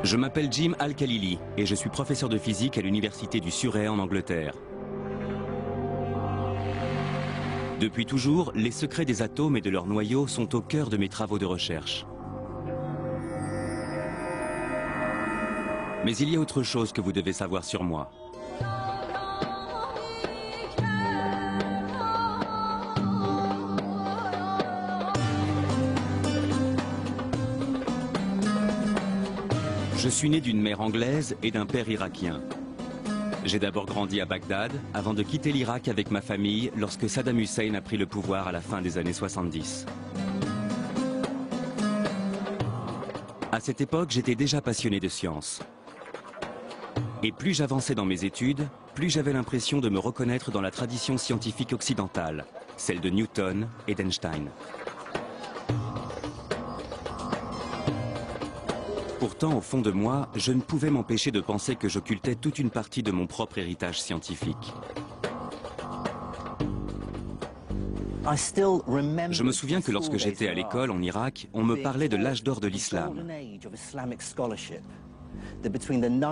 Je m'appelle Jim Al-Khalili et je suis professeur de physique à l'université du Surrey en Angleterre. Depuis toujours, les secrets des atomes et de leurs noyaux sont au cœur de mes travaux de recherche. Mais il y a autre chose que vous devez savoir sur moi. Je suis né d'une mère anglaise et d'un père irakien. J'ai d'abord grandi à Bagdad avant de quitter l'Irak avec ma famille lorsque Saddam Hussein a pris le pouvoir à la fin des années 70. À cette époque, j'étais déjà passionné de science. Et plus j'avançais dans mes études, plus j'avais l'impression de me reconnaître dans la tradition scientifique occidentale, celle de Newton et d'Einstein. Pourtant, au fond de moi, je ne pouvais m'empêcher de penser que j'occultais toute une partie de mon propre héritage scientifique. Je me souviens que lorsque j'étais à l'école en Irak, on me parlait de l'âge d'or de l'islam,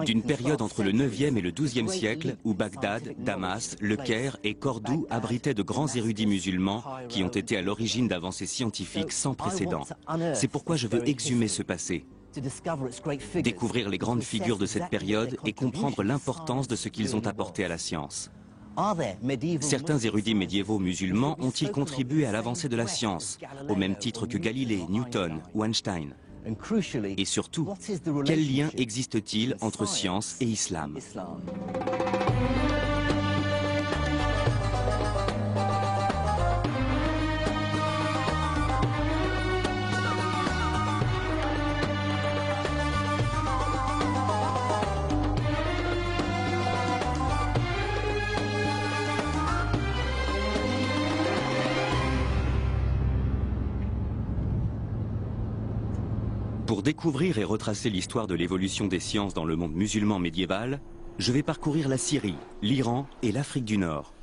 d'une période entre le 9e et le 12e siècle où Bagdad, Damas, Le Caire et Cordoue abritaient de grands érudits musulmans qui ont été à l'origine d'avancées scientifiques sans précédent. C'est pourquoi je veux exhumer ce passé, découvrir les grandes figures de cette période et comprendre l'importance de ce qu'ils ont apporté à la science. Certains érudits médiévaux musulmans ont-ils contribué à l'avancée de la science, au même titre que Galilée, Newton ou Einstein? Et surtout, quel lien existe-t-il entre science et islam? Pour découvrir et retracer l'histoire de l'évolution des sciences dans le monde musulman médiéval, je vais parcourir la Syrie, l'Iran et l'Afrique du Nord.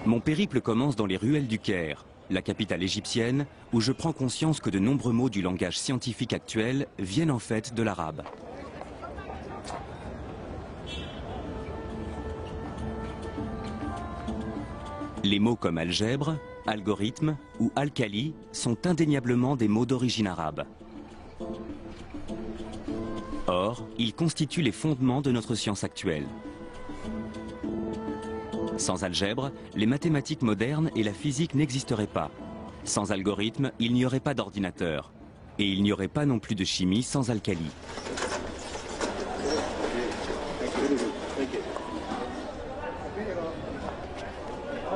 Mon périple commence dans les ruelles du Caire, la capitale égyptienne, où je prends conscience que de nombreux mots du langage scientifique actuel viennent en fait de l'arabe. Les mots comme algèbre, algorithme ou alcali sont indéniablement des mots d'origine arabe. Or, ils constituent les fondements de notre science actuelle. Sans algèbre, les mathématiques modernes et la physique n'existeraient pas. Sans algorithme, il n'y aurait pas d'ordinateur. Et il n'y aurait pas non plus de chimie sans alcali.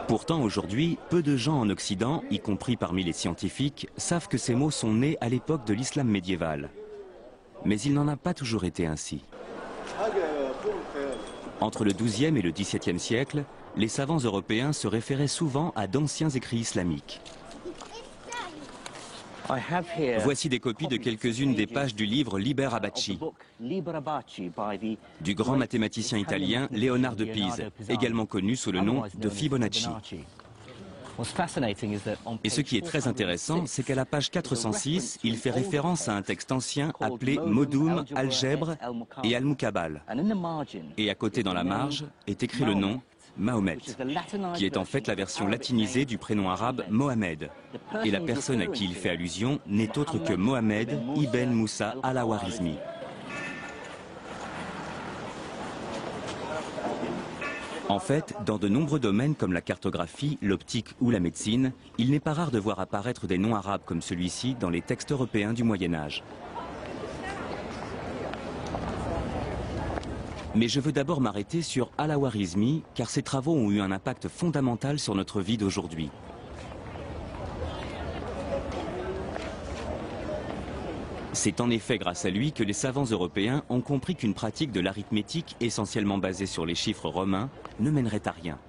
Pourtant, aujourd'hui, peu de gens en Occident, y compris parmi les scientifiques, savent que ces mots sont nés à l'époque de l'islam médiéval. Mais il n'en a pas toujours été ainsi. Entre le XIIe et le XVIIe siècle, les savants européens se référaient souvent à d'anciens écrits islamiques. Voici des copies de quelques-unes des pages du livre Liber Abaci, du grand mathématicien italien Léonard de Pise, également connu sous le nom de Fibonacci. Et ce qui est très intéressant, c'est qu'à la page 406, il fait référence à un texte ancien appelé Modum, Algèbre et Al-Mukabal. Et à côté dans la marge est écrit le nom Mahomet, qui est en fait la version latinisée du prénom arabe Mohamed. Et la personne à qui il fait allusion n'est autre que Mohamed ibn Moussa al-Khwarizmi. En fait, dans de nombreux domaines comme la cartographie, l'optique ou la médecine, il n'est pas rare de voir apparaître des noms arabes comme celui-ci dans les textes européens du Moyen-Âge. Mais je veux d'abord m'arrêter sur al-Khwarizmi, car ses travaux ont eu un impact fondamental sur notre vie d'aujourd'hui. C'est en effet grâce à lui que les savants européens ont compris qu'une pratique de l'arithmétique essentiellement basée sur les chiffres romains ne mènerait à rien.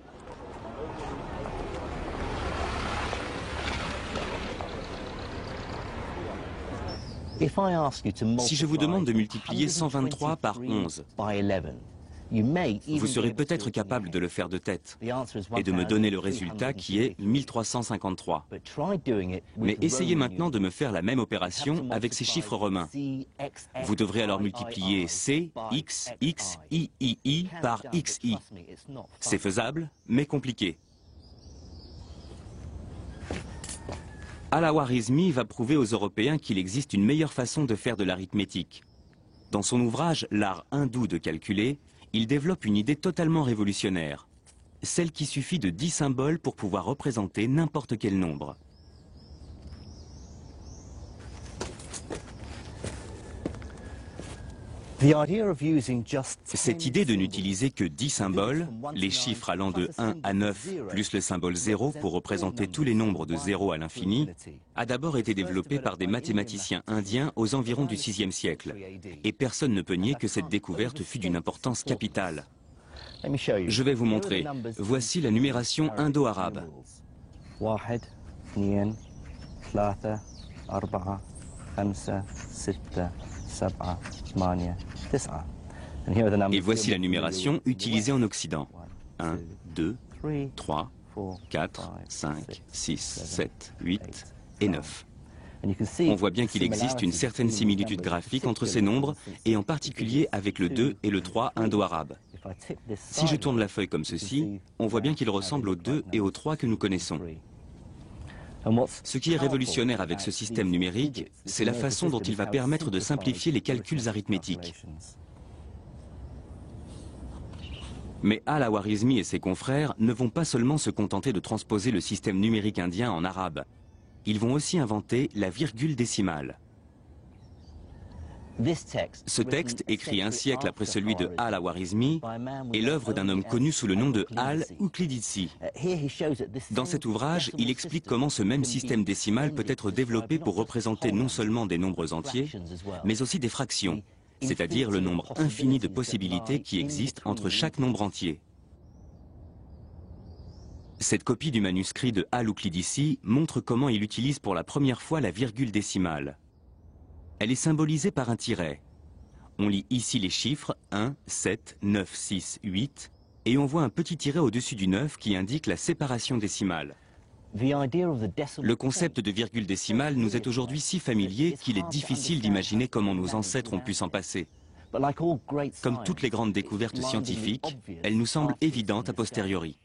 Si je vous demande de multiplier 123 par 11, Vous serez peut-être capable de le faire de tête et de me donner le résultat qui est 1353. Mais essayez maintenant de me faire la même opération avec ces chiffres romains. Vous devrez alors multiplier C, X, X, I par XI. C'est faisable, mais compliqué. Al-Khwarizmi va prouver aux Européens qu'il existe une meilleure façon de faire de l'arithmétique. Dans son ouvrage « L'art hindou de calculer », il développe une idée totalement révolutionnaire, celle qui suffit de 10 symboles pour pouvoir représenter n'importe quel nombre. Cette idée de n'utiliser que 10 symboles, les chiffres allant de 1 à 9 plus le symbole 0 pour représenter tous les nombres de 0 à l'infini, a d'abord été développée par des mathématiciens indiens aux environs du VIe siècle. Et personne ne peut nier que cette découverte fut d'une importance capitale. Je vais vous montrer. Voici la numération indo-arabe. Et voici la numération utilisée en Occident. 1, 2, 3, 4, 5, 6, 7, 8 et 9. On voit bien qu'il existe une certaine similitude graphique entre ces nombres, et en particulier avec le 2 et le 3 indo-arabe. Si je tourne la feuille comme ceci, on voit bien qu'il ressemble au 2 et au 3 que nous connaissons. Ce qui est révolutionnaire avec ce système numérique, c'est la façon dont il va permettre de simplifier les calculs arithmétiques. Mais Al-Khwarizmi et ses confrères ne vont pas seulement se contenter de transposer le système numérique indien en arabe. Ils vont aussi inventer la virgule décimale. Ce texte, écrit un siècle après celui de Al-Khwarizmi, est l'œuvre d'un homme connu sous le nom de Al-Uqlidisi. Dans cet ouvrage, il explique comment ce même système décimal peut être développé pour représenter non seulement des nombres entiers, mais aussi des fractions, c'est-à-dire le nombre infini de possibilités qui existent entre chaque nombre entier. Cette copie du manuscrit de Al-Uqlidisi montre comment il utilise pour la première fois la virgule décimale. Elle est symbolisée par un tiret. On lit ici les chiffres 1, 7, 9, 6, 8 et on voit un petit tiret au-dessus du 9 qui indique la séparation décimale. Le concept de virgule décimale nous est aujourd'hui si familier qu'il est difficile d'imaginer comment nos ancêtres ont pu s'en passer. Comme toutes les grandes découvertes scientifiques, elle nous semble évidente a posteriori.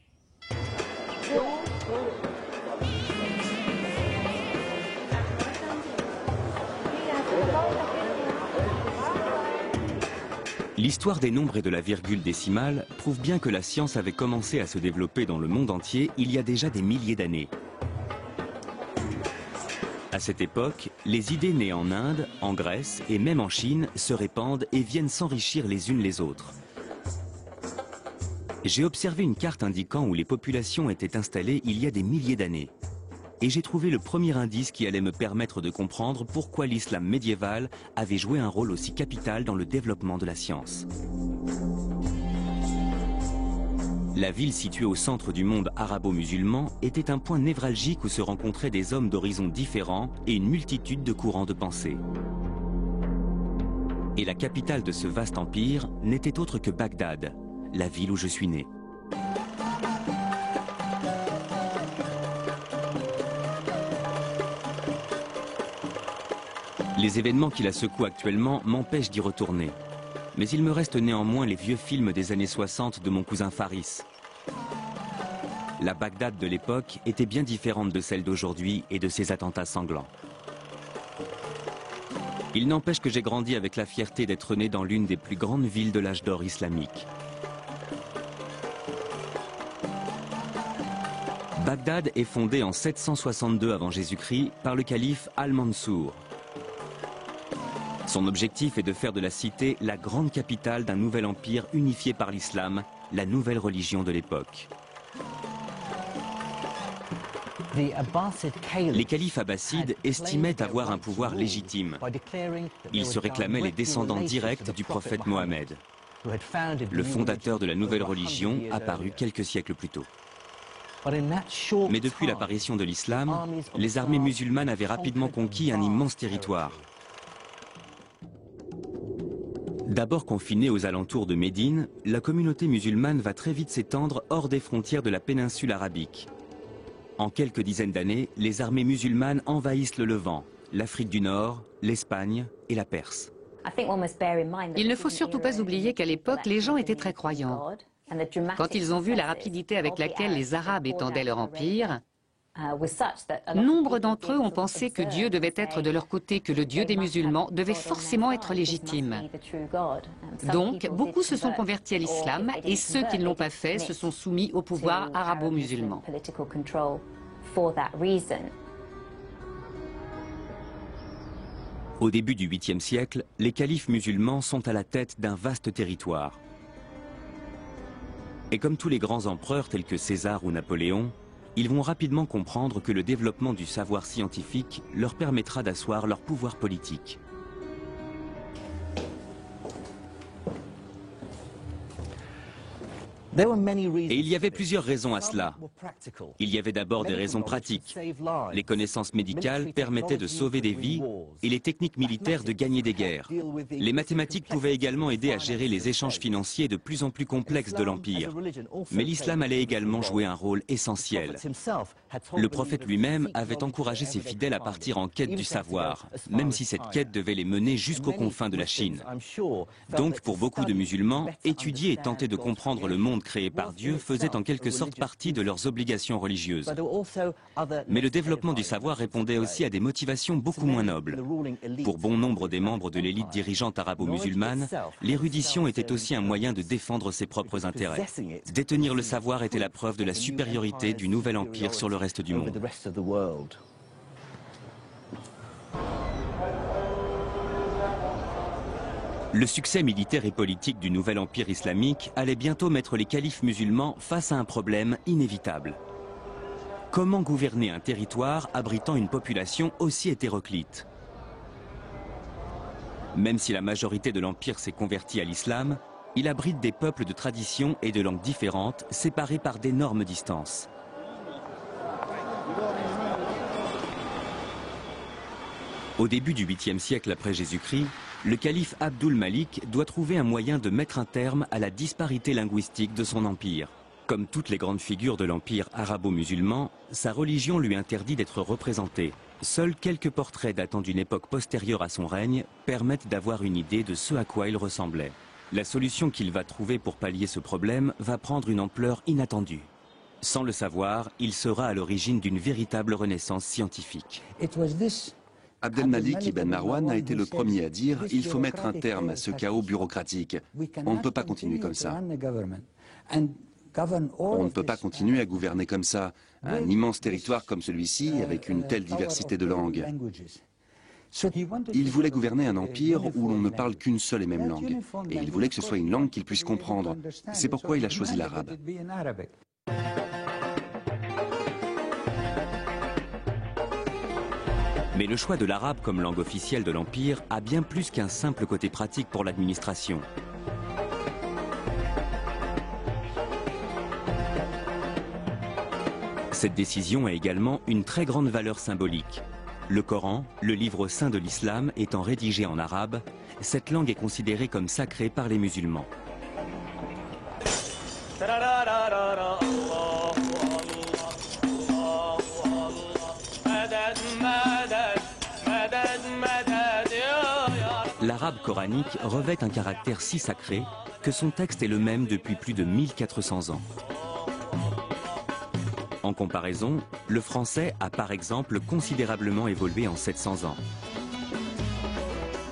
L'histoire des nombres et de la virgule décimale prouve bien que la science avait commencé à se développer dans le monde entier il y a déjà des milliers d'années. À cette époque, les idées nées en Inde, en Grèce et même en Chine se répandent et viennent s'enrichir les unes les autres. J'ai observé une carte indiquant où les populations étaient installées il y a des milliers d'années. Et j'ai trouvé le premier indice qui allait me permettre de comprendre pourquoi l'islam médiéval avait joué un rôle aussi capital dans le développement de la science. La ville située au centre du monde arabo-musulman était un point névralgique où se rencontraient des hommes d'horizons différents et une multitude de courants de pensée. Et la capitale de ce vaste empire n'était autre que Bagdad, la ville où je suis né. Les événements qui la secouent actuellement m'empêchent d'y retourner. Mais il me reste néanmoins les vieux films des années 60 de mon cousin Faris. La Bagdad de l'époque était bien différente de celle d'aujourd'hui et de ses attentats sanglants. Il n'empêche que j'ai grandi avec la fierté d'être né dans l'une des plus grandes villes de l'âge d'or islamique. Bagdad est fondée en 762 avant Jésus-Christ par le calife Al-Mansour. Son objectif est de faire de la cité la grande capitale d'un nouvel empire unifié par l'islam, la nouvelle religion de l'époque. Les califes abbassides estimaient avoir un pouvoir légitime. Ils se réclamaient les descendants directs du prophète Mohammed, le fondateur de la nouvelle religion apparue quelques siècles plus tôt. Mais depuis l'apparition de l'islam, les armées musulmanes avaient rapidement conquis un immense territoire. D'abord confinée aux alentours de Médine, la communauté musulmane va très vite s'étendre hors des frontières de la péninsule arabique. En quelques dizaines d'années, les armées musulmanes envahissent le Levant, l'Afrique du Nord, l'Espagne et la Perse. Il ne faut surtout pas oublier qu'à l'époque, les gens étaient très croyants. Quand ils ont vu la rapidité avec laquelle les Arabes étendaient leur empire, nombre d'entre eux ont pensé que Dieu devait être de leur côté, que le Dieu des musulmans devait forcément être légitime. Donc, beaucoup se sont convertis à l'islam et ceux qui ne l'ont pas fait se sont soumis au pouvoir arabo-musulman. Au début du 8e siècle, les califes musulmans sont à la tête d'un vaste territoire. Et comme tous les grands empereurs tels que César ou Napoléon, ils vont rapidement comprendre que le développement du savoir scientifique leur permettra d'asseoir leur pouvoir politique. Et il y avait plusieurs raisons à cela. Il y avait d'abord des raisons pratiques. Les connaissances médicales permettaient de sauver des vies et les techniques militaires de gagner des guerres. Les mathématiques pouvaient également aider à gérer les échanges financiers de plus en plus complexes de l'Empire. Mais l'islam allait également jouer un rôle essentiel. Le prophète lui-même avait encouragé ses fidèles à partir en quête du savoir, même si cette quête devait les mener jusqu'aux confins de la Chine. Donc, pour beaucoup de musulmans, étudier et tenter de comprendre le monde créé par Dieu faisait en quelque sorte partie de leurs obligations religieuses. Mais le développement du savoir répondait aussi à des motivations beaucoup moins nobles. Pour bon nombre des membres de l'élite dirigeante arabo-musulmane, l'érudition était aussi un moyen de défendre ses propres intérêts. Détenir le savoir était la preuve de la supériorité du nouvel empire sur le reste du monde. Le succès militaire et politique du nouvel empire islamique allait bientôt mettre les califes musulmans face à un problème inévitable. Comment gouverner un territoire abritant une population aussi hétéroclite? Même si la majorité de l'empire s'est convertie à l'islam, il abrite des peuples de traditions et de langues différentes, séparés par d'énormes distances. Au début du 8e siècle après Jésus-Christ, le calife Abdul Malik doit trouver un moyen de mettre un terme à la disparité linguistique de son empire. Comme toutes les grandes figures de l'empire arabo-musulman, sa religion lui interdit d'être représentée. Seuls quelques portraits datant d'une époque postérieure à son règne permettent d'avoir une idée de ce à quoi il ressemblait. La solution qu'il va trouver pour pallier ce problème va prendre une ampleur inattendue. Sans le savoir, il sera à l'origine d'une véritable renaissance scientifique. Abdelmalik Ibn Marwan a été le premier à dire « il faut mettre un terme à ce chaos bureaucratique. On ne peut pas continuer comme ça. On ne peut pas continuer à gouverner comme ça, un immense territoire comme celui-ci, avec une telle diversité de langues. » Il voulait gouverner un empire où l'on ne parle qu'une seule et même langue. Et il voulait que ce soit une langue qu'il puisse comprendre. C'est pourquoi il a choisi l'arabe. Mais le choix de l'arabe comme langue officielle de l'Empire a bien plus qu'un simple côté pratique pour l'administration. Cette décision a également une très grande valeur symbolique. Le Coran, le livre saint de l'islam, étant rédigé en arabe, cette langue est considérée comme sacrée par les musulmans. L'arabe coranique revêt un caractère si sacré que son texte est le même depuis plus de 1400 ans. En comparaison, le français a par exemple considérablement évolué en 700 ans.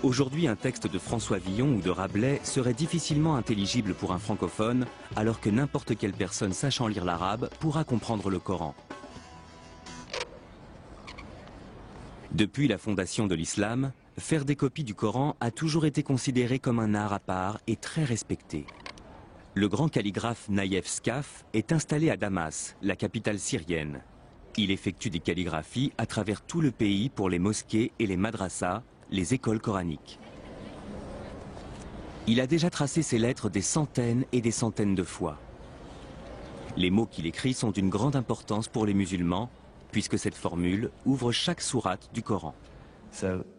Aujourd'hui, un texte de François Villon ou de Rabelais serait difficilement intelligible pour un francophone, alors que n'importe quelle personne sachant lire l'arabe pourra comprendre le Coran. Depuis la fondation de l'islam, faire des copies du Coran a toujours été considéré comme un art à part et très respecté. Le grand calligraphe Naïef Skaf est installé à Damas, la capitale syrienne. Il effectue des calligraphies à travers tout le pays pour les mosquées et les madrassas, les écoles coraniques. Il a déjà tracé ses lettres des centaines et des centaines de fois. Les mots qu'il écrit sont d'une grande importance pour les musulmans, puisque cette formule ouvre chaque sourate du Coran.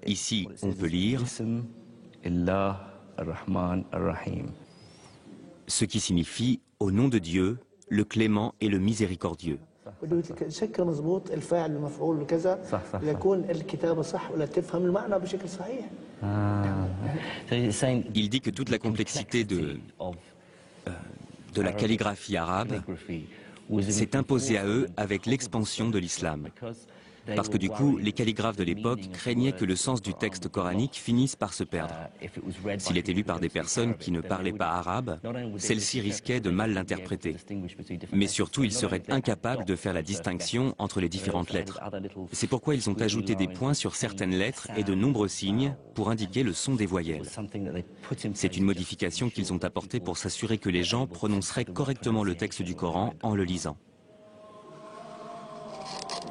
Ici, on peut lire Ce qui signifie « au nom de Dieu, le clément et le miséricordieux ». Il dit que toute la complexité de la calligraphie arabe s'est imposée à eux avec l'expansion de l'islam. Parce que du coup, les calligraphes de l'époque craignaient que le sens du texte coranique finisse par se perdre. S'il était lu par des personnes qui ne parlaient pas arabe, celles-ci risquaient de mal l'interpréter. Mais surtout, ils seraient incapables de faire la distinction entre les différentes lettres. C'est pourquoi ils ont ajouté des points sur certaines lettres et de nombreux signes pour indiquer le son des voyelles. C'est une modification qu'ils ont apportée pour s'assurer que les gens prononceraient correctement le texte du Coran en le lisant.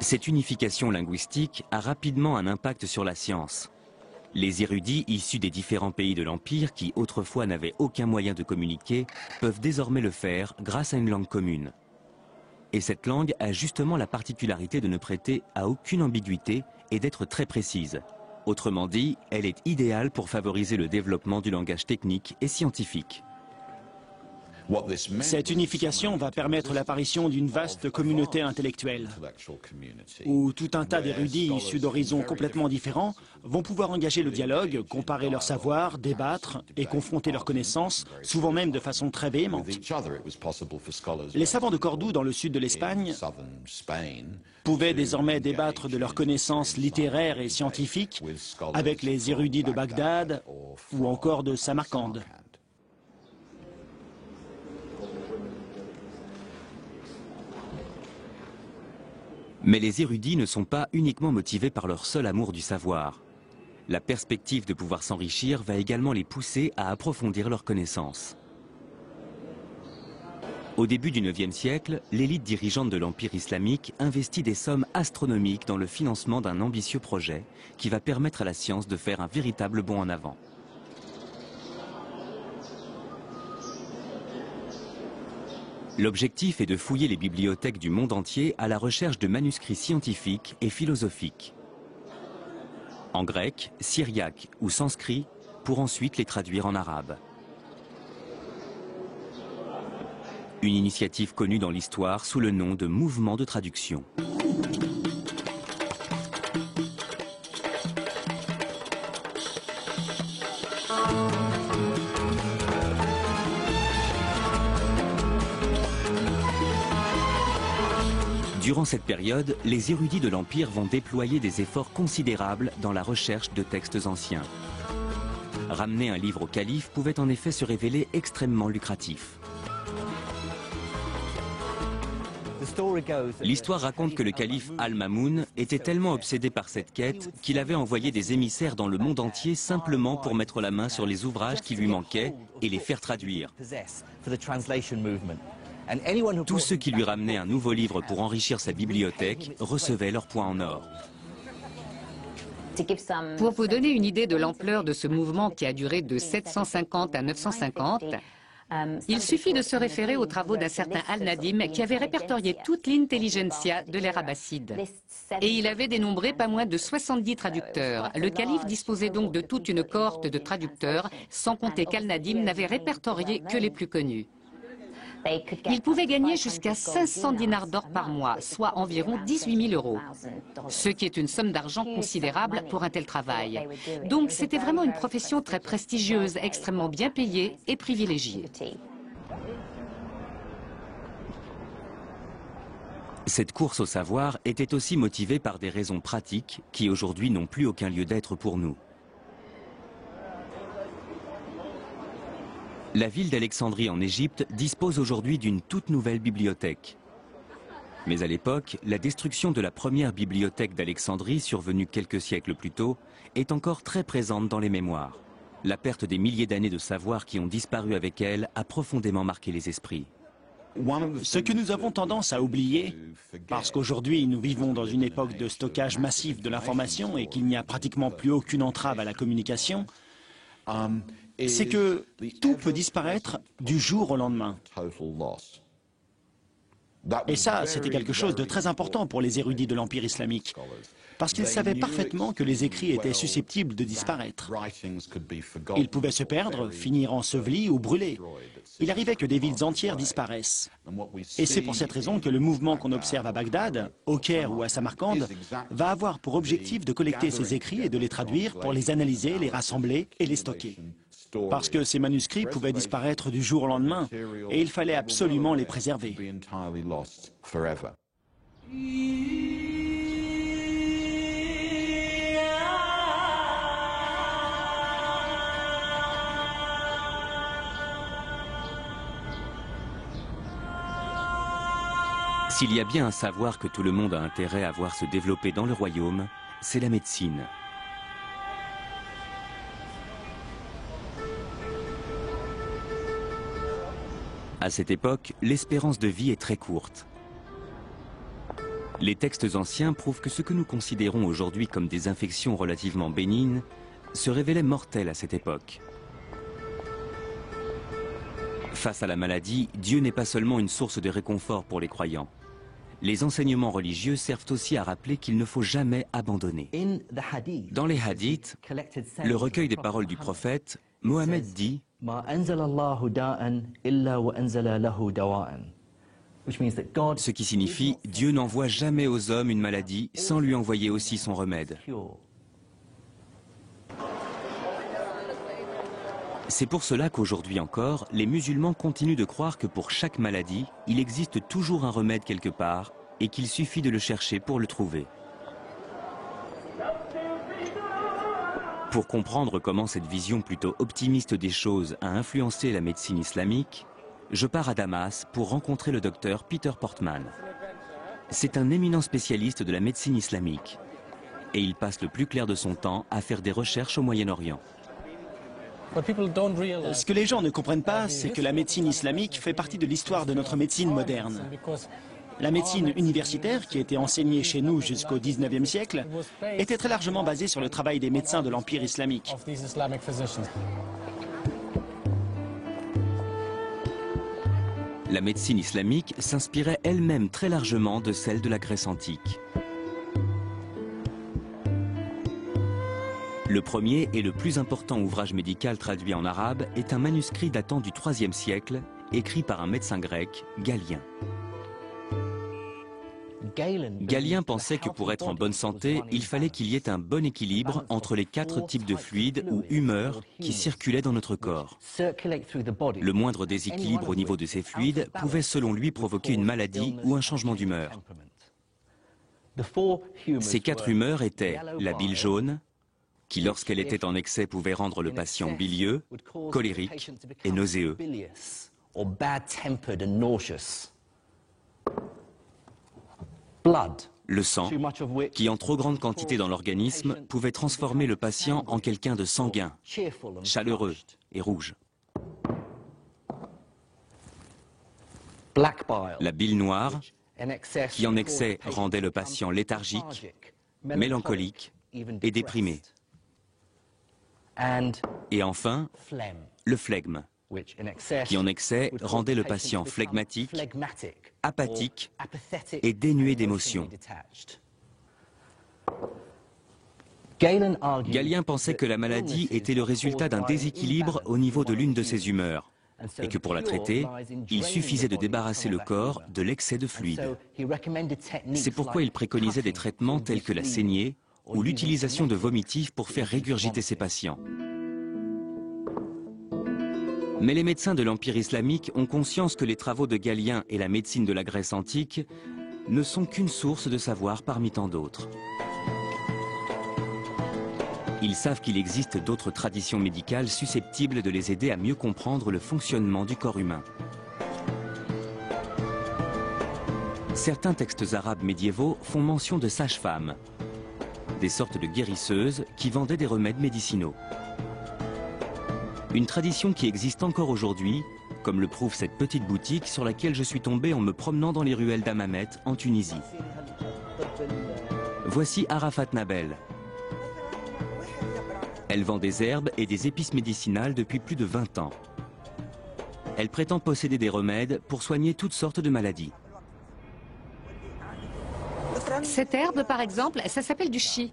Cette unification linguistique a rapidement un impact sur la science. Les érudits issus des différents pays de l'Empire, qui autrefois n'avaient aucun moyen de communiquer, peuvent désormais le faire grâce à une langue commune. Et cette langue a justement la particularité de ne prêter à aucune ambiguïté et d'être très précise. Autrement dit, elle est idéale pour favoriser le développement du langage technique et scientifique. Cette unification va permettre l'apparition d'une vaste communauté intellectuelle, où tout un tas d'érudits issus d'horizons complètement différents vont pouvoir engager le dialogue, comparer leurs savoirs, débattre et confronter leurs connaissances, souvent même de façon très véhémente. Les savants de Cordoue, dans le sud de l'Espagne, pouvaient désormais débattre de leurs connaissances littéraires et scientifiques avec les érudits de Bagdad ou encore de Samarcande. Mais les érudits ne sont pas uniquement motivés par leur seul amour du savoir. La perspective de pouvoir s'enrichir va également les pousser à approfondir leurs connaissances. Au début du IXe siècle, l'élite dirigeante de l'Empire islamique investit des sommes astronomiques dans le financement d'un ambitieux projet qui va permettre à la science de faire un véritable bond en avant. L'objectif est de fouiller les bibliothèques du monde entier à la recherche de manuscrits scientifiques et philosophiques, en grec, syriaque ou sanskrit, pour ensuite les traduire en arabe. Une initiative connue dans l'histoire sous le nom de mouvement de traduction. Durant cette période, les érudits de l'Empire vont déployer des efforts considérables dans la recherche de textes anciens. Ramener un livre au calife pouvait en effet se révéler extrêmement lucratif. L'histoire raconte que le calife Al-Mamoun était tellement obsédé par cette quête qu'il avait envoyé des émissaires dans le monde entier simplement pour mettre la main sur les ouvrages qui lui manquaient et les faire traduire. Tous ceux qui lui ramenaient un nouveau livre pour enrichir sa bibliothèque recevaient leur point en or. Pour vous donner une idée de l'ampleur de ce mouvement qui a duré de 750 à 950, il suffit de se référer aux travaux d'un certain Al-Nadim qui avait répertorié toute l'intelligentsia de l'ère abbasside. Et il avait dénombré pas moins de 70 traducteurs. Le calife disposait donc de toute une cohorte de traducteurs, sans compter qu'Al-Nadim n'avait répertorié que les plus connus. Ils pouvaient gagner jusqu'à 500 dinars d'or par mois, soit environ 18 000 euros, ce qui est une somme d'argent considérable pour un tel travail. Donc c'était vraiment une profession très prestigieuse, extrêmement bien payée et privilégiée. Cette course au savoir était aussi motivée par des raisons pratiques qui aujourd'hui n'ont plus aucun lieu d'être pour nous. La ville d'Alexandrie en Égypte dispose aujourd'hui d'une toute nouvelle bibliothèque. Mais à l'époque, la destruction de la première bibliothèque d'Alexandrie, survenue quelques siècles plus tôt, est encore très présente dans les mémoires. La perte des milliers d'années de savoir qui ont disparu avec elle a profondément marqué les esprits. Ce que nous avons tendance à oublier, parce qu'aujourd'hui nous vivons dans une époque de stockage massif de l'information et qu'il n'y a pratiquement plus aucune entrave à la communication, c'est que tout peut disparaître du jour au lendemain. Et ça, c'était quelque chose de très important pour les érudits de l'Empire islamique, parce qu'ils savaient parfaitement que les écrits étaient susceptibles de disparaître. Ils pouvaient se perdre, finir ensevelis ou brûlés. Il arrivait que des villes entières disparaissent. Et c'est pour cette raison que le mouvement qu'on observe à Bagdad, au Caire ou à Samarcande, va avoir pour objectif de collecter ces écrits et de les traduire pour les analyser, les rassembler et les stocker. Parce que ces manuscrits pouvaient disparaître du jour au lendemain, et il fallait absolument les préserver. S'il y a bien un savoir que tout le monde a intérêt à voir se développer dans le royaume, c'est la médecine. À cette époque, l'espérance de vie est très courte. Les textes anciens prouvent que ce que nous considérons aujourd'hui comme des infections relativement bénignes se révélaient mortelles à cette époque. Face à la maladie, Dieu n'est pas seulement une source de réconfort pour les croyants. Les enseignements religieux servent aussi à rappeler qu'il ne faut jamais abandonner. Dans les hadiths, le recueil des paroles du prophète, Mohammed dit « Ce qui signifie « Dieu n'envoie jamais aux hommes une maladie sans lui envoyer aussi son remède ». C'est pour cela qu'aujourd'hui encore, les musulmans continuent de croire que pour chaque maladie, il existe toujours un remède quelque part et qu'il suffit de le chercher pour le trouver. Pour comprendre comment cette vision plutôt optimiste des choses a influencé la médecine islamique, je pars à Damas pour rencontrer le docteur Peter Portman. C'est un éminent spécialiste de la médecine islamique et il passe le plus clair de son temps à faire des recherches au Moyen-Orient. Ce que les gens ne comprennent pas, c'est que la médecine islamique fait partie de l'histoire de notre médecine moderne. La médecine universitaire, qui était enseignée chez nous jusqu'au XIXe siècle, était très largement basée sur le travail des médecins de l'Empire islamique. La médecine islamique s'inspirait elle-même très largement de celle de la Grèce antique. Le premier et le plus important ouvrage médical traduit en arabe est un manuscrit datant du IIIe siècle, écrit par un médecin grec, Galien. Galien pensait que pour être en bonne santé, il fallait qu'il y ait un bon équilibre entre les 4 types de fluides ou humeurs qui circulaient dans notre corps. Le moindre déséquilibre au niveau de ces fluides pouvait selon lui provoquer une maladie ou un changement d'humeur. Ces 4 humeurs étaient la bile jaune, qui lorsqu'elle était en excès pouvait rendre le patient bilieux, colérique et nauséeux. Le sang, qui en trop grande quantité dans l'organisme pouvait transformer le patient en quelqu'un de sanguin, chaleureux et rouge. La bile noire, qui en excès rendait le patient léthargique, mélancolique et déprimé. Et enfin, le flegme, qui en excès rendait le patient flegmatique, apathique et dénué d'émotions. Galien pensait que la maladie était le résultat d'un déséquilibre au niveau de l'une de ses humeurs, et que pour la traiter, il suffisait de débarrasser le corps de l'excès de fluide. C'est pourquoi il préconisait des traitements tels que la saignée ou l'utilisation de vomitifs pour faire régurgiter ses patients. Mais les médecins de l'Empire islamique ont conscience que les travaux de Galien et la médecine de la Grèce antique ne sont qu'une source de savoir parmi tant d'autres. Ils savent qu'il existe d'autres traditions médicales susceptibles de les aider à mieux comprendre le fonctionnement du corps humain. Certains textes arabes médiévaux font mention de sages-femmes, des sortes de guérisseuses qui vendaient des remèdes médicinaux. Une tradition qui existe encore aujourd'hui, comme le prouve cette petite boutique sur laquelle je suis tombé en me promenant dans les ruelles d'Hammamet en Tunisie. Voici Arafat Nabel. Elle vend des herbes et des épices médicinales depuis plus de 20 ans. Elle prétend posséder des remèdes pour soigner toutes sortes de maladies. Cette herbe, par exemple, ça s'appelle du chi.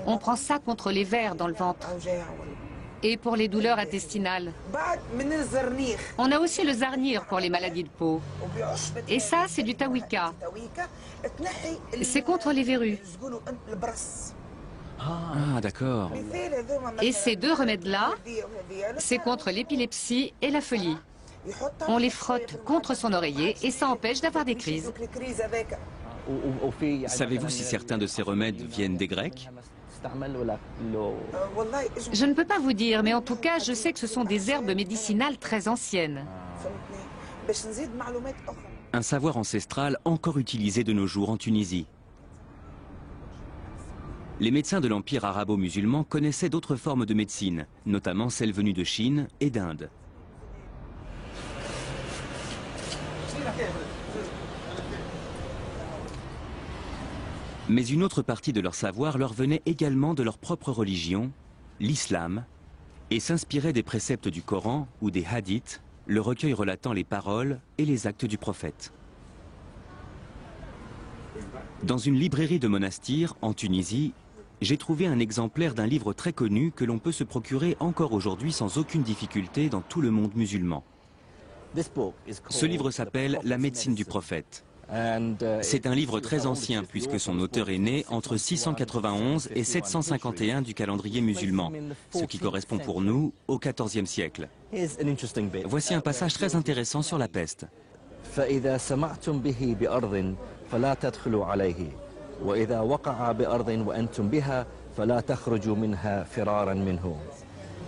On prend ça contre les vers dans le ventre et pour les douleurs intestinales. On a aussi le zarnir pour les maladies de peau. Et ça, c'est du tawika. C'est contre les verrues. Ah, d'accord. Et ces deux remèdes-là, c'est contre l'épilepsie et la folie. On les frotte contre son oreiller et ça empêche d'avoir des crises. Savez-vous si certains de ces remèdes viennent des Grecs? Je ne peux pas vous dire, mais en tout cas, je sais que ce sont des herbes médicinales très anciennes. Un savoir ancestral encore utilisé de nos jours en Tunisie. Les médecins de l'Empire arabo-musulman connaissaient d'autres formes de médecine, notamment celles venues de Chine et d'Inde. Mais une autre partie de leur savoir leur venait également de leur propre religion, l'islam, et s'inspirait des préceptes du Coran ou des hadiths, le recueil relatant les paroles et les actes du prophète. Dans une librairie de monastir, en Tunisie, j'ai trouvé un exemplaire d'un livre très connu que l'on peut se procurer encore aujourd'hui sans aucune difficulté dans tout le monde musulman. Ce livre s'appelle « La médecine du prophète ». C'est un livre très ancien puisque son auteur est né entre 691 et 751 du calendrier musulman, ce qui correspond pour nous au XIVe siècle. Voici un passage très intéressant sur la peste.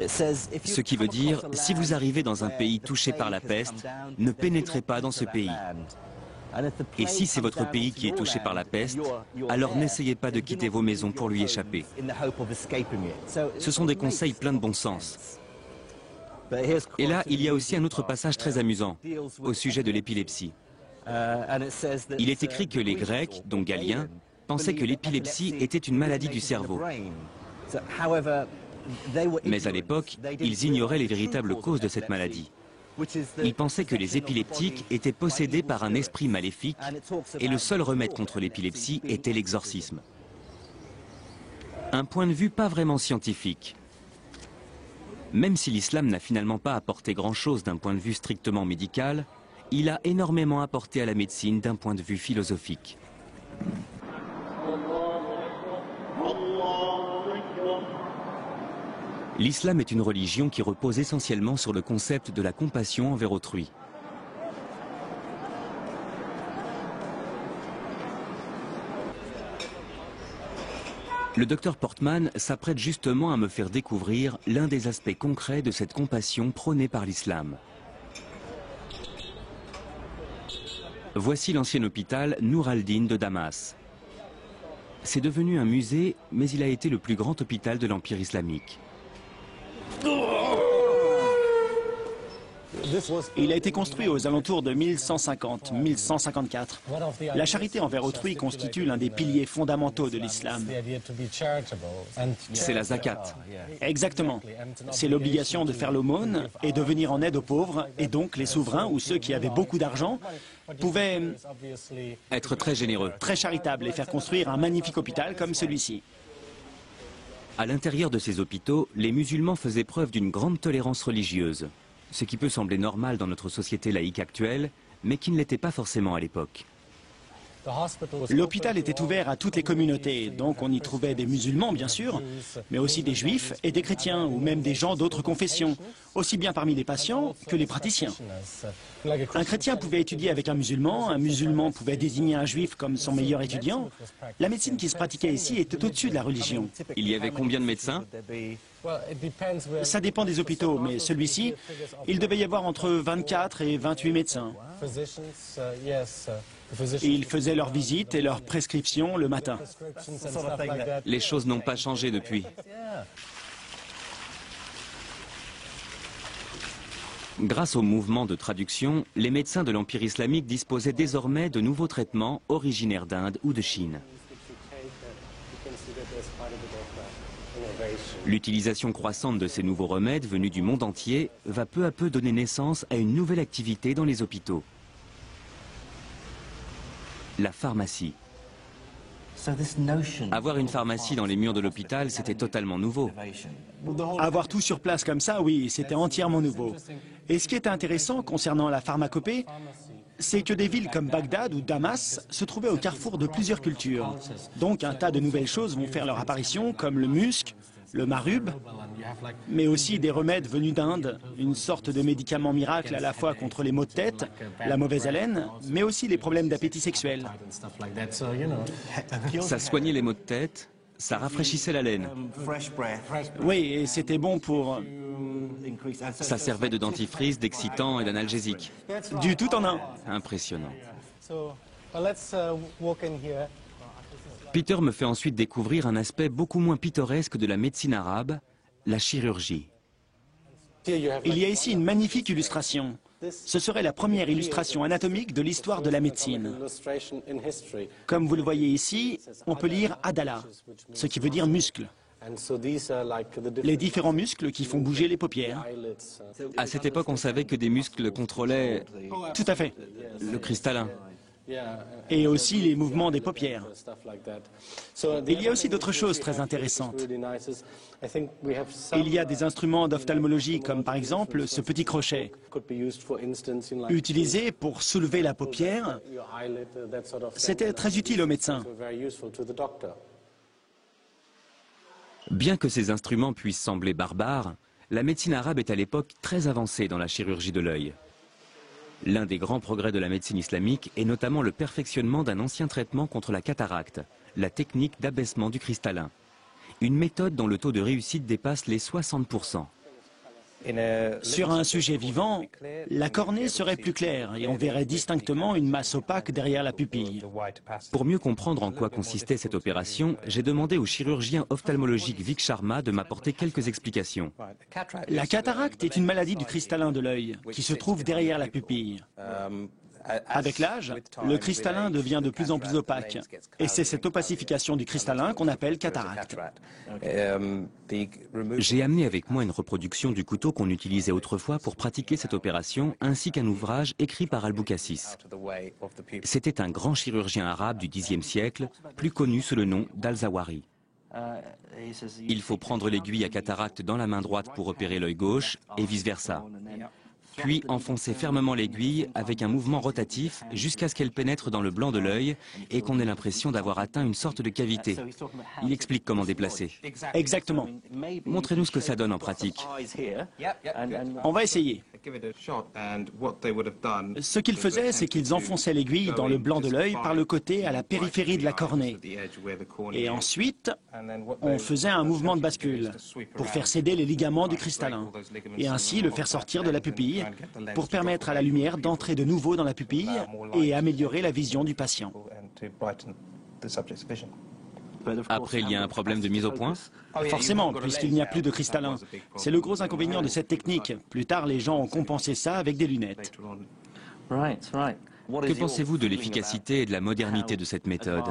Ce qui veut dire, si vous arrivez dans un pays touché par la peste, ne pénétrez pas dans ce pays. Et si c'est votre pays qui est touché par la peste, alors n'essayez pas de quitter vos maisons pour lui échapper. Ce sont des conseils pleins de bon sens. Et là, il y a aussi un autre passage très amusant, au sujet de l'épilepsie. Il est écrit que les Grecs, dont Galien, pensaient que l'épilepsie était une maladie du cerveau. Mais à l'époque, ils ignoraient les véritables causes de cette maladie. Ils pensaient que les épileptiques étaient possédés par un esprit maléfique et le seul remède contre l'épilepsie était l'exorcisme. Un point de vue pas vraiment scientifique. Même si l'islam n'a finalement pas apporté grand-chose d'un point de vue strictement médical, il a énormément apporté à la médecine d'un point de vue philosophique. L'islam est une religion qui repose essentiellement sur le concept de la compassion envers autrui. Le docteur Portman s'apprête justement à me faire découvrir l'un des aspects concrets de cette compassion prônée par l'islam. Voici l'ancien hôpital Nour al-Din de Damas. C'est devenu un musée, mais il a été le plus grand hôpital de l'Empire islamique. Il a été construit aux alentours de 1150-1154. La charité envers autrui constitue l'un des piliers fondamentaux de l'islam. C'est la zakat. Exactement. C'est l'obligation de faire l'aumône et de venir en aide aux pauvres, et donc les souverains ou ceux qui avaient beaucoup d'argent pouvaient être très généreux, très charitables et faire construire un magnifique hôpital comme celui-ci. À l'intérieur de ces hôpitaux, les musulmans faisaient preuve d'une grande tolérance religieuse, ce qui peut sembler normal dans notre société laïque actuelle, mais qui ne l'était pas forcément à l'époque. L'hôpital était ouvert à toutes les communautés, donc on y trouvait des musulmans bien sûr, mais aussi des juifs et des chrétiens, ou même des gens d'autres confessions, aussi bien parmi les patients que les praticiens. Un chrétien pouvait étudier avec un musulman pouvait désigner un juif comme son meilleur étudiant. La médecine qui se pratiquait ici était au-dessus de la religion. Il y avait combien de médecins? Ça dépend des hôpitaux, mais celui-ci, il devait y avoir entre 24 et 28 médecins. Ils faisaient leurs visites et leurs prescriptions le matin. Les choses n'ont pas changé depuis. Grâce au mouvement de traduction, les médecins de l'Empire islamique disposaient désormais de nouveaux traitements originaires d'Inde ou de Chine. L'utilisation croissante de ces nouveaux remèdes venus du monde entier va peu à peu donner naissance à une nouvelle activité dans les hôpitaux. la pharmacie. Avoir une pharmacie dans les murs de l'hôpital, c'était totalement nouveau. Avoir tout sur place comme ça, oui, c'était entièrement nouveau. Et ce qui était intéressant concernant la pharmacopée, c'est que des villes comme Bagdad ou Damas se trouvaient au carrefour de plusieurs cultures. Donc un tas de nouvelles choses vont faire leur apparition, comme le musc, le marub, mais aussi des remèdes venus d'Inde, une sorte de médicament miracle à la fois contre les maux de tête, la mauvaise haleine, mais aussi les problèmes d'appétit sexuel. Ça soignait les maux de tête, ça rafraîchissait la laine. Oui, et c'était bon pour... Ça servait de dentifrice, d'excitant et d'analgésique. Du tout en un. Impressionnant. Peter me fait ensuite découvrir un aspect beaucoup moins pittoresque de la médecine arabe, la chirurgie. Il y a ici une magnifique illustration. Ce serait la première illustration anatomique de l'histoire de la médecine. Comme vous le voyez ici, on peut lire Adala, ce qui veut dire muscle. Les différents muscles qui font bouger les paupières. À cette époque, on savait que des muscles contrôlaient Tout à fait. le cristallin. Et aussi les mouvements des paupières. Il y a aussi d'autres choses très intéressantes. Il y a des instruments d'ophtalmologie comme par exemple ce petit crochet, utilisé pour soulever la paupière. C'était très utile aux médecins. Bien que ces instruments puissent sembler barbares, la médecine arabe est à l'époque très avancée dans la chirurgie de l'œil. L'un des grands progrès de la médecine islamique est notamment le perfectionnement d'un ancien traitement contre la cataracte, la technique d'abaissement du cristallin. Une méthode dont le taux de réussite dépasse les 60%. Sur un sujet vivant, la cornée serait plus claire et on verrait distinctement une masse opaque derrière la pupille. Pour mieux comprendre en quoi consistait cette opération, j'ai demandé au chirurgien ophtalmologique Vic Sharma de m'apporter quelques explications. La cataracte est une maladie du cristallin de l'œil qui se trouve derrière la pupille. Avec l'âge, le cristallin devient de plus en plus opaque. Et c'est cette opacification du cristallin qu'on appelle cataracte. J'ai amené avec moi une reproduction du couteau qu'on utilisait autrefois pour pratiquer cette opération, ainsi qu'un ouvrage écrit par Al-Boucassis. C'était un grand chirurgien arabe du Xe siècle, plus connu sous le nom d'Al-Zawahiri. Il faut prendre l'aiguille à cataracte dans la main droite pour opérer l'œil gauche, et vice-versa. Puis enfoncer fermement l'aiguille avec un mouvement rotatif jusqu'à ce qu'elle pénètre dans le blanc de l'œil et qu'on ait l'impression d'avoir atteint une sorte de cavité. Il explique comment déplacer. Exactement. Montrez-nous ce que ça donne en pratique. On va essayer. Ce qu'ils faisaient, c'est qu'ils enfonçaient l'aiguille dans le blanc de l'œil par le côté à la périphérie de la cornée. Et ensuite, on faisait un mouvement de bascule pour faire céder les ligaments du cristallin et ainsi le faire sortir de la pupille pour permettre à la lumière d'entrer de nouveau dans la pupille et améliorer la vision du patient. Après, il y a un problème de mise au point? Forcément, puisqu'il n'y a plus de cristallin. C'est le gros inconvénient de cette technique. Plus tard, les gens ont compensé ça avec des lunettes. Que pensez-vous de l'efficacité et de la modernité de cette méthode?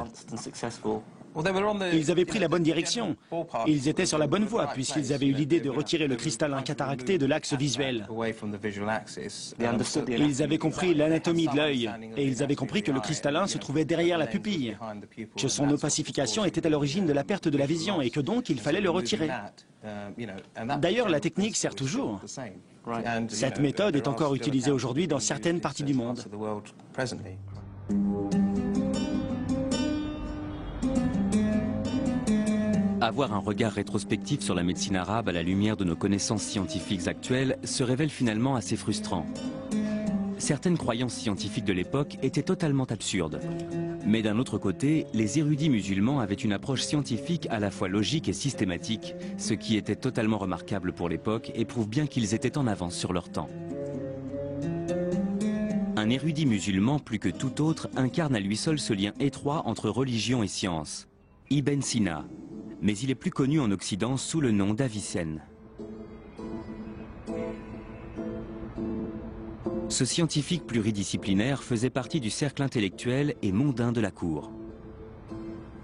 Ils avaient pris la bonne direction. Ils étaient sur la bonne voie puisqu'ils avaient eu l'idée de retirer le cristallin cataracté de l'axe visuel. Ils avaient compris l'anatomie de l'œil et ils avaient compris que le cristallin se trouvait derrière la pupille, que son opacification était à l'origine de la perte de la vision et que donc il fallait le retirer. D'ailleurs, la technique sert toujours. Cette méthode est encore utilisée aujourd'hui dans certaines parties du monde. Avoir un regard rétrospectif sur la médecine arabe à la lumière de nos connaissances scientifiques actuelles se révèle finalement assez frustrant. Certaines croyances scientifiques de l'époque étaient totalement absurdes. Mais d'un autre côté, les érudits musulmans avaient une approche scientifique à la fois logique et systématique, ce qui était totalement remarquable pour l'époque et prouve bien qu'ils étaient en avance sur leur temps. Un érudit musulman, plus que tout autre, incarne à lui seul ce lien étroit entre religion et science. Ibn Sina. Mais il est plus connu en Occident sous le nom d'Avicenne. Ce scientifique pluridisciplinaire faisait partie du cercle intellectuel et mondain de la cour.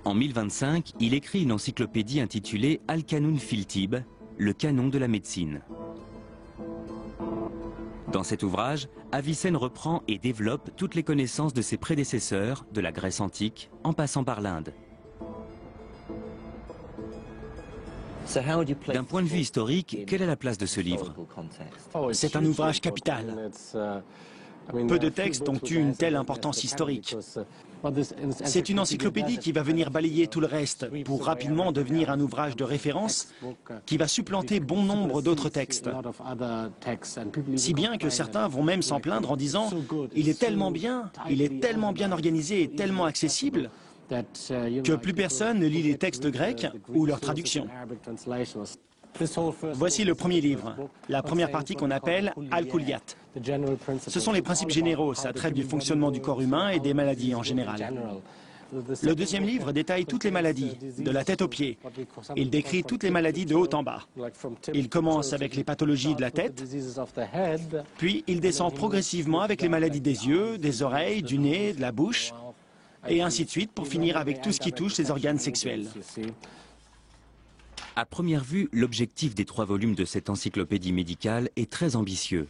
En 1025, il écrit une encyclopédie intitulée Al-Qanun fil Tibb, le canon de la médecine. Dans cet ouvrage, Avicenne reprend et développe toutes les connaissances de ses prédécesseurs, de la Grèce antique, en passant par l'Inde. D'un point de vue historique, quelle est la place de ce livre? C'est un ouvrage capital. Peu de textes ont eu une telle importance historique. C'est une encyclopédie qui va venir balayer tout le reste pour rapidement devenir un ouvrage de référence qui va supplanter bon nombre d'autres textes. Si bien que certains vont même s'en plaindre en disant « il est tellement bien organisé et tellement accessible » que plus personne ne lit les textes grecs ou leurs traductions. Voici le premier livre, la première partie qu'on appelle Al-Kulliyat. Ce sont les principes généraux, ça traite du fonctionnement du corps humain et des maladies en général. Le deuxième livre détaille toutes les maladies, de la tête aux pieds. Il décrit toutes les maladies de haut en bas. Il commence avec les pathologies de la tête, puis il descend progressivement avec les maladies des yeux, des oreilles, du nez, de la bouche, et ainsi de suite pour finir avec tout ce qui touche les organes sexuels. À première vue, l'objectif des 3 volumes de cette encyclopédie médicale est très ambitieux.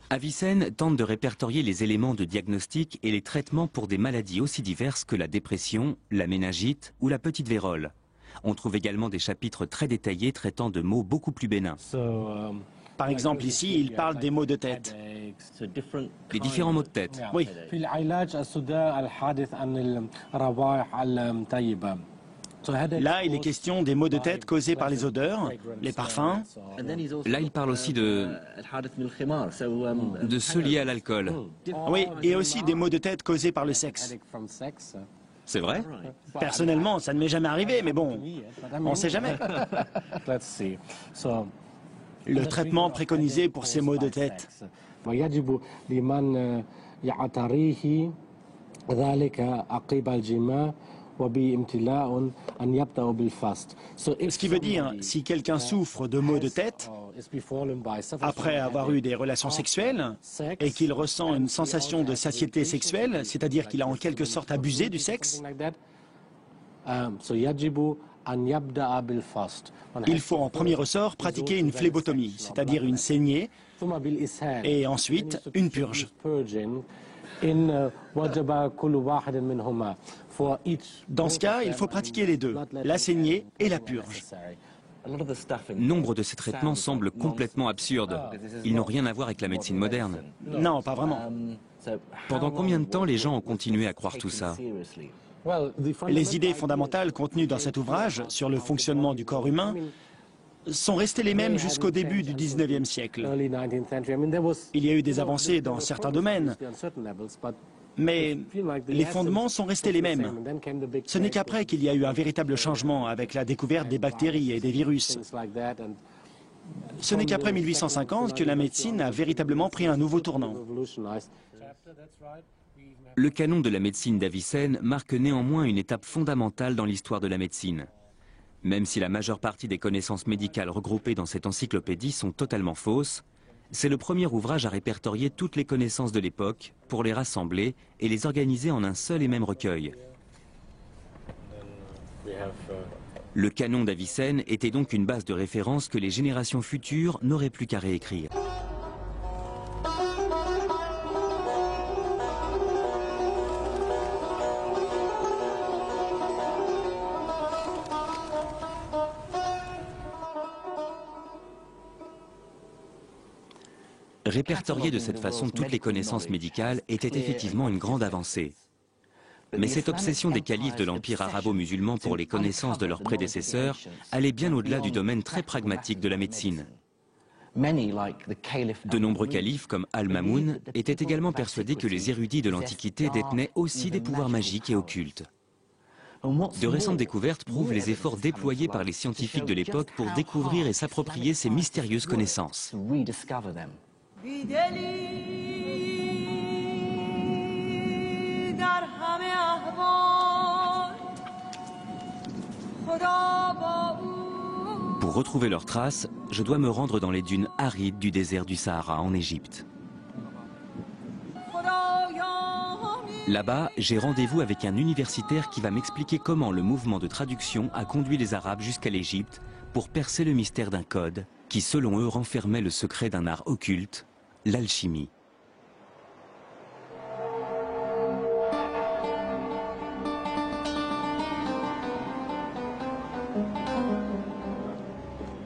Avicenne tente de répertorier les éléments de diagnostic et les traitements pour des maladies aussi diverses que la dépression, la méningite ou la petite vérole. On trouve également des chapitres très détaillés traitant de maux beaucoup plus bénins. Par exemple, ici, il parle des maux de tête. Les différents maux de tête. Oui. Là, il est question des maux de tête causés par les odeurs, les parfums. Là, il parle aussi de ceux liés à l'alcool. Oui, et aussi des maux de tête causés par le sexe. C'est vrai? Personnellement, ça ne m'est jamais arrivé, mais bon, on ne sait jamais. Le traitement préconisé pour ces maux de tête. Ce qui veut dire, si quelqu'un souffre de maux de tête, après avoir eu des relations sexuelles, et qu'il ressent une sensation de satiété sexuelle, c'est-à-dire qu'il a en quelque sorte abusé du sexe, il faut en premier ressort pratiquer une phlébotomie, c'est-à-dire une saignée, et ensuite une purge. Dans ce cas, il faut pratiquer les deux, la saignée et la purge. Nombre de ces traitements semblent complètement absurdes. Ils n'ont rien à voir avec la médecine moderne. Non, pas vraiment. Pendant combien de temps les gens ont continué à croire tout ça? Les idées fondamentales contenues dans cet ouvrage sur le fonctionnement du corps humain sont restées les mêmes jusqu'au début du 19e siècle. Il y a eu des avancées dans certains domaines, mais les fondements sont restés les mêmes. Ce n'est qu'après qu'il y a eu un véritable changement avec la découverte des bactéries et des virus. Ce n'est qu'après 1850 que la médecine a véritablement pris un nouveau tournant. Le canon de la médecine d'Avicenne marque néanmoins une étape fondamentale dans l'histoire de la médecine. Même si la majeure partie des connaissances médicales regroupées dans cette encyclopédie sont totalement fausses, c'est le premier ouvrage à répertorier toutes les connaissances de l'époque pour les rassembler et les organiser en un seul et même recueil. Le canon d'Avicenne était donc une base de référence que les générations futures n'auraient plus qu'à réécrire. Répertorier de cette façon toutes les connaissances médicales était effectivement une grande avancée. Mais cette obsession des califes de l'Empire arabo-musulman pour les connaissances de leurs prédécesseurs allait bien au-delà du domaine très pragmatique de la médecine. De nombreux califes, comme Al-Mamoun, étaient également persuadés que les érudits de l'Antiquité détenaient aussi des pouvoirs magiques et occultes. De récentes découvertes prouvent les efforts déployés par les scientifiques de l'époque pour découvrir et s'approprier ces mystérieuses connaissances. Pour retrouver leurs traces, je dois me rendre dans les dunes arides du désert du Sahara en Égypte. Là-bas, j'ai rendez-vous avec un universitaire qui va m'expliquer comment le mouvement de traduction a conduit les Arabes jusqu'à l'Égypte pour percer le mystère d'un code qui, selon eux, renfermait le secret d'un art occulte l'alchimie.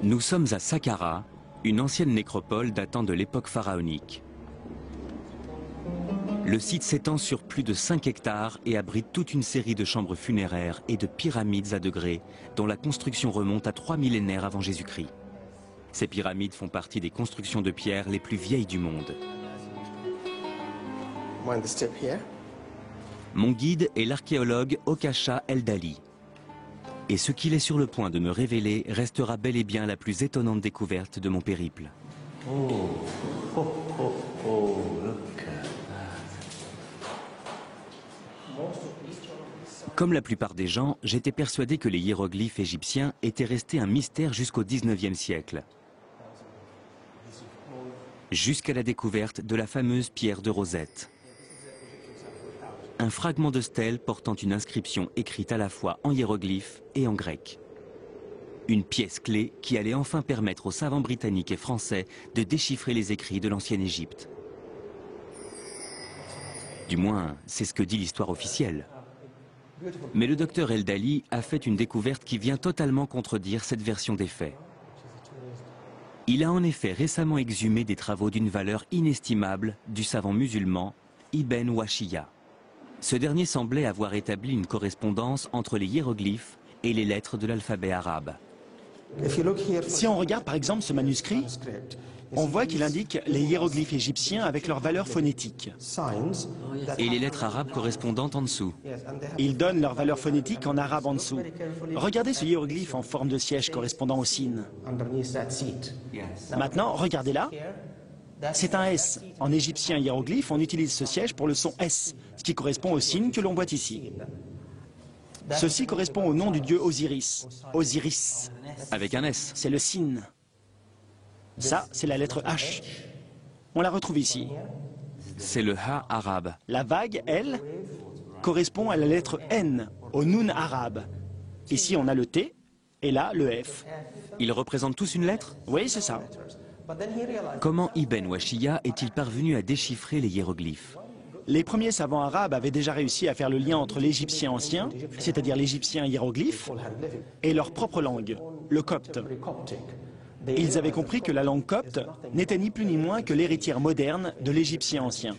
Nous sommes à Saqqara, une ancienne nécropole datant de l'époque pharaonique. Le site s'étend sur plus de 5 hectares et abrite toute une série de chambres funéraires et de pyramides à degrés dont la construction remonte à 3 millénaires avant Jésus-Christ. Ces pyramides font partie des constructions de pierre les plus vieilles du monde. Mon guide est l'archéologue Okasha Eldali. Et ce qu'il est sur le point de me révéler restera bel et bien la plus étonnante découverte de mon périple. Comme la plupart des gens, j'étais persuadé que les hiéroglyphes égyptiens étaient restés un mystère jusqu'au XIXe siècle. Jusqu'à la découverte de la fameuse pierre de Rosette. Un fragment de stèle portant une inscription écrite à la fois en hiéroglyphe et en grec. Une pièce clé qui allait enfin permettre aux savants britanniques et français de déchiffrer les écrits de l'ancienne Égypte. Du moins, c'est ce que dit l'histoire officielle. Mais le docteur Eldali a fait une découverte qui vient totalement contredire cette version des faits. Il a en effet récemment exhumé des travaux d'une valeur inestimable du savant musulman Ibn Wahshiyya. Ce dernier semblait avoir établi une correspondance entre les hiéroglyphes et les lettres de l'alphabet arabe. Si on regarde par exemple ce manuscrit, on voit qu'il indique les hiéroglyphes égyptiens avec leur valeur phonétique. Et les lettres arabes correspondantes en dessous. Il donne leur valeur phonétique en arabe en dessous. Regardez ce hiéroglyphe en forme de siège correspondant au signe. Maintenant, regardez là. C'est un S. En égyptien hiéroglyphe, on utilise ce siège pour le son S, ce qui correspond au signe que l'on voit ici. Ceci correspond au nom du dieu Osiris. Osiris. Avec un S. C'est le signe. Ça, c'est la lettre H. On la retrouve ici. C'est le Ha arabe. La vague, elle, correspond à la lettre N, au Nun arabe. Ici, on a le T, et là, le F. Ils représentent tous une lettre? Oui, c'est ça. Comment Ibn Wahshiyya est-il parvenu à déchiffrer les hiéroglyphes? Les premiers savants arabes avaient déjà réussi à faire le lien entre l'égyptien ancien, c'est-à-dire l'égyptien hiéroglyphe, et leur propre langue, le copte. Ils avaient compris que la langue copte n'était ni plus ni moins que l'héritière moderne de l'égyptien ancien.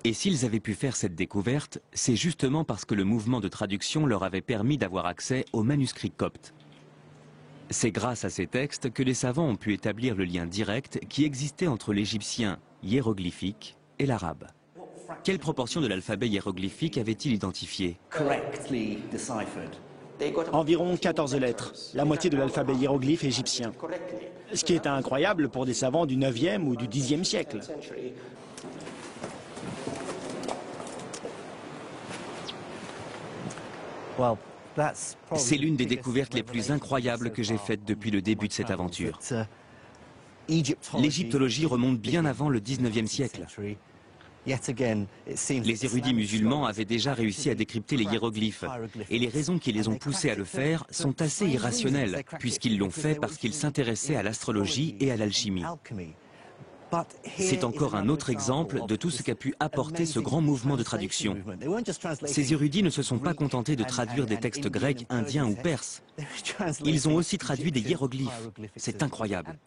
Et s'ils avaient pu faire cette découverte, c'est justement parce que le mouvement de traduction leur avait permis d'avoir accès aux manuscrits coptes. C'est grâce à ces textes que les savants ont pu établir le lien direct qui existait entre l'égyptien hiéroglyphique et l'arabe. Quelle proportion de l'alphabet hiéroglyphique avait-il identifié? Environ 14 lettres, la moitié de l'alphabet hiéroglyphe égyptien. Ce qui est incroyable pour des savants du 9e ou du 10e siècle. C'est l'une des découvertes les plus incroyables que j'ai faites depuis le début de cette aventure. L'égyptologie remonte bien avant le 19e siècle. Les érudits musulmans avaient déjà réussi à décrypter les hiéroglyphes, et les raisons qui les ont poussés à le faire sont assez irrationnelles, puisqu'ils l'ont fait parce qu'ils s'intéressaient à l'astrologie et à l'alchimie. C'est encore un autre exemple de tout ce qu'a pu apporter ce grand mouvement de traduction. Ces érudits ne se sont pas contentés de traduire des textes grecs, indiens ou perses. Ils ont aussi traduit des hiéroglyphes. C'est incroyable.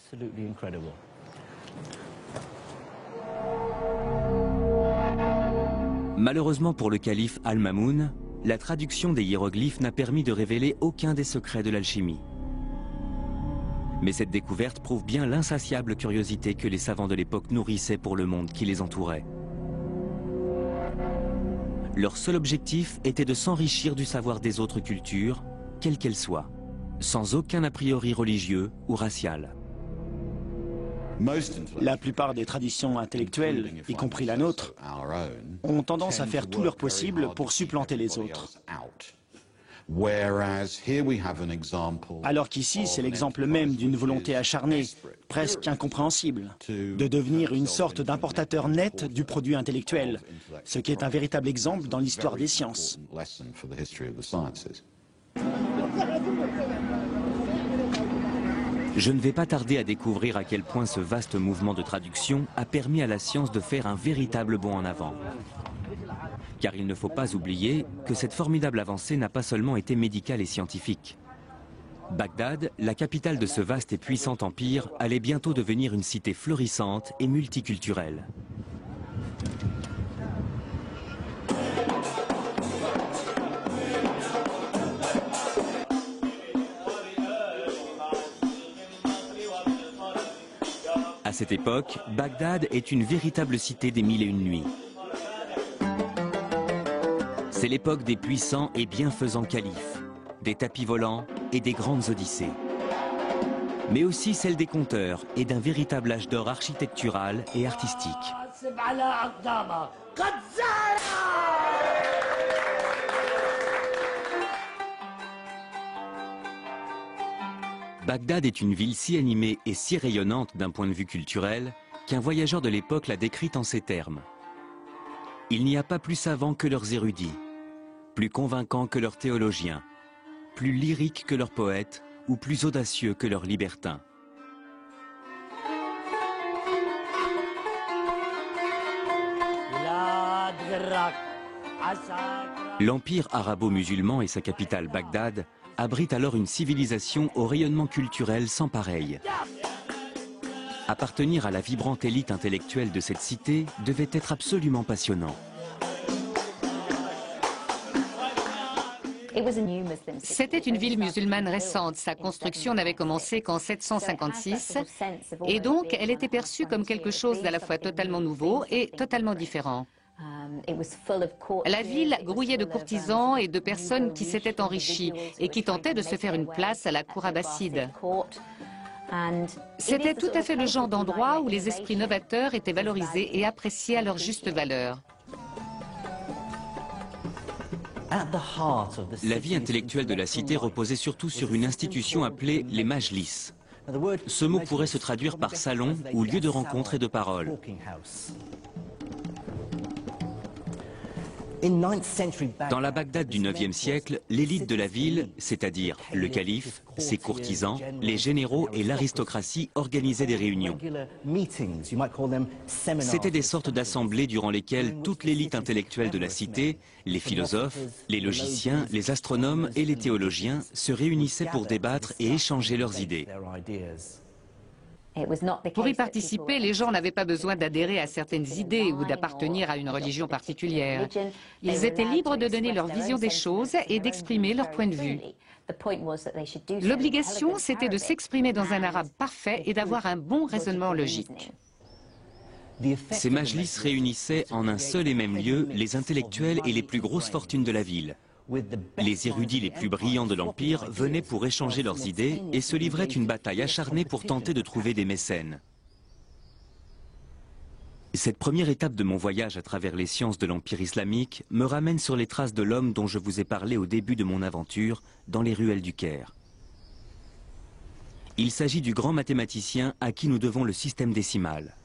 Malheureusement pour le calife Al-Mamoun, la traduction des hiéroglyphes n'a permis de révéler aucun des secrets de l'alchimie. Mais cette découverte prouve bien l'insatiable curiosité que les savants de l'époque nourrissaient pour le monde qui les entourait. Leur seul objectif était de s'enrichir du savoir des autres cultures, quelles qu'elles soient, sans aucun a priori religieux ou racial. La plupart des traditions intellectuelles, y compris la nôtre, ont tendance à faire tout leur possible pour supplanter les autres. Alors qu'ici, c'est l'exemple même d'une volonté acharnée, presque incompréhensible, de devenir une sorte d'importateur net du produit intellectuel, ce qui est un véritable exemple dans l'histoire des sciences. Je ne vais pas tarder à découvrir à quel point ce vaste mouvement de traduction a permis à la science de faire un véritable bond en avant. Car il ne faut pas oublier que cette formidable avancée n'a pas seulement été médicale et scientifique. Bagdad, la capitale de ce vaste et puissant empire, allait bientôt devenir une cité florissante et multiculturelle. À cette époque, Bagdad est une véritable cité des mille et une nuits. C'est l'époque des puissants et bienfaisants califes, des tapis volants et des grandes odyssées. Mais aussi celle des conteurs et d'un véritable âge d'or architectural et artistique. Bagdad est une ville si animée et si rayonnante d'un point de vue culturel qu'un voyageur de l'époque l'a décrite en ces termes. Il n'y a pas plus savants que leurs érudits, plus convaincants que leurs théologiens, plus lyriques que leurs poètes ou plus audacieux que leurs libertins. L'empire arabo-musulman et sa capitale Bagdad abrite alors une civilisation au rayonnement culturel sans pareil. Appartenir à la vibrante élite intellectuelle de cette cité devait être absolument passionnant. C'était une ville musulmane récente. Sa construction n'avait commencé qu'en 756 et donc elle était perçue comme quelque chose d'à la fois totalement nouveau et totalement différent. La ville grouillait de courtisans et de personnes qui s'étaient enrichies et qui tentaient de se faire une place à la cour abbasside. C'était tout à fait le genre d'endroit où les esprits novateurs étaient valorisés et appréciés à leur juste valeur. La vie intellectuelle de la cité reposait surtout sur une institution appelée les majlis. Ce mot pourrait se traduire par salon ou lieu de rencontre et de parole. Dans la Bagdad du IXe siècle, l'élite de la ville, c'est-à-dire le calife, ses courtisans, les généraux et l'aristocratie organisaient des réunions. C'étaient des sortes d'assemblées durant lesquelles toute l'élite intellectuelle de la cité, les philosophes, les logiciens, les astronomes et les théologiens se réunissaient pour débattre et échanger leurs idées. Pour y participer, les gens n'avaient pas besoin d'adhérer à certaines idées ou d'appartenir à une religion particulière. Ils étaient libres de donner leur vision des choses et d'exprimer leur point de vue. L'obligation, c'était de s'exprimer dans un arabe parfait et d'avoir un bon raisonnement logique. Ces majlis réunissaient en un seul et même lieu les intellectuels et les plus grosses fortunes de la ville. Les érudits les plus brillants de l'Empire venaient pour échanger leurs idées et se livraient une bataille acharnée pour tenter de trouver des mécènes. Cette première étape de mon voyage à travers les sciences de l'Empire islamique me ramène sur les traces de l'homme dont je vous ai parlé au début de mon aventure, dans les ruelles du Caire. Il s'agit du grand mathématicien à qui nous devons le système décimal.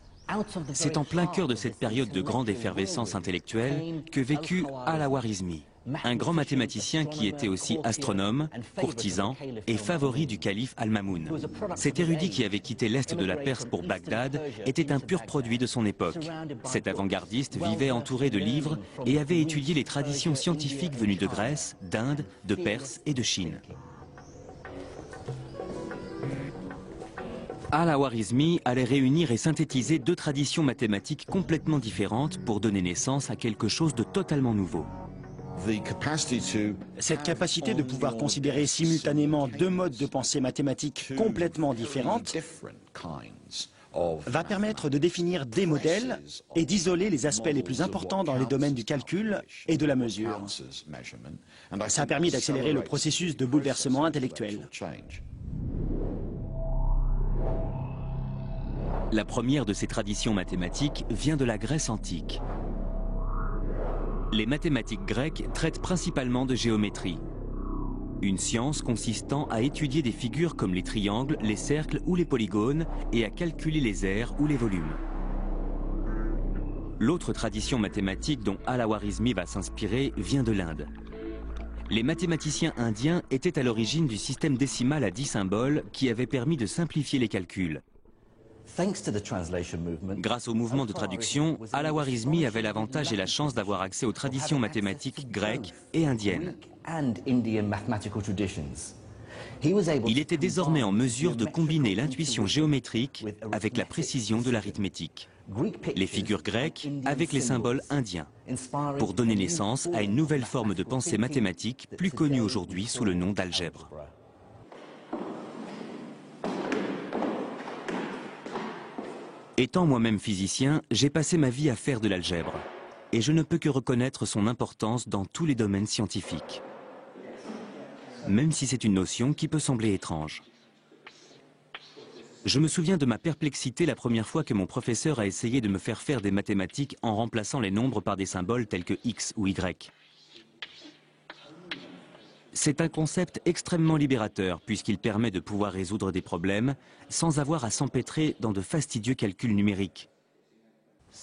C'est en plein cœur de cette période de grande effervescence intellectuelle que vécut Al-Khwarizmi, un grand mathématicien qui était aussi astronome, courtisan et favori du calife Al-Mamoun. Cet érudit qui avait quitté l'est de la Perse pour Bagdad était un pur produit de son époque. Cet avant-gardiste vivait entouré de livres et avait étudié les traditions scientifiques venues de Grèce, d'Inde, de Perse et de Chine. Al-Khwarizmi allait réunir et synthétiser deux traditions mathématiques complètement différentes pour donner naissance à quelque chose de totalement nouveau. Cette capacité de pouvoir considérer simultanément deux modes de pensée mathématiques complètement différentes va permettre de définir des modèles et d'isoler les aspects les plus importants dans les domaines du calcul et de la mesure. Ça a permis d'accélérer le processus de bouleversement intellectuel. La première de ces traditions mathématiques vient de la Grèce antique. Les mathématiques grecques traitent principalement de géométrie, une science consistant à étudier des figures comme les triangles, les cercles ou les polygones et à calculer les aires ou les volumes. L'autre tradition mathématique dont Al-Khwarizmi va s'inspirer vient de l'Inde. Les mathématiciens indiens étaient à l'origine du système décimal à 10 symboles qui avait permis de simplifier les calculs. Grâce au mouvement de traduction, Al-Khwarizmi avait l'avantage et la chance d'avoir accès aux traditions mathématiques grecques et indiennes. Il était désormais en mesure de combiner l'intuition géométrique avec la précision de l'arithmétique, les figures grecques avec les symboles indiens, pour donner naissance à une nouvelle forme de pensée mathématique plus connue aujourd'hui sous le nom d'algèbre. Étant moi-même physicien, j'ai passé ma vie à faire de l'algèbre, et je ne peux que reconnaître son importance dans tous les domaines scientifiques, même si c'est une notion qui peut sembler étrange. Je me souviens de ma perplexité la première fois que mon professeur a essayé de me faire faire des mathématiques en remplaçant les nombres par des symboles tels que X ou Y. C'est un concept extrêmement libérateur puisqu'il permet de pouvoir résoudre des problèmes sans avoir à s'empêtrer dans de fastidieux calculs numériques.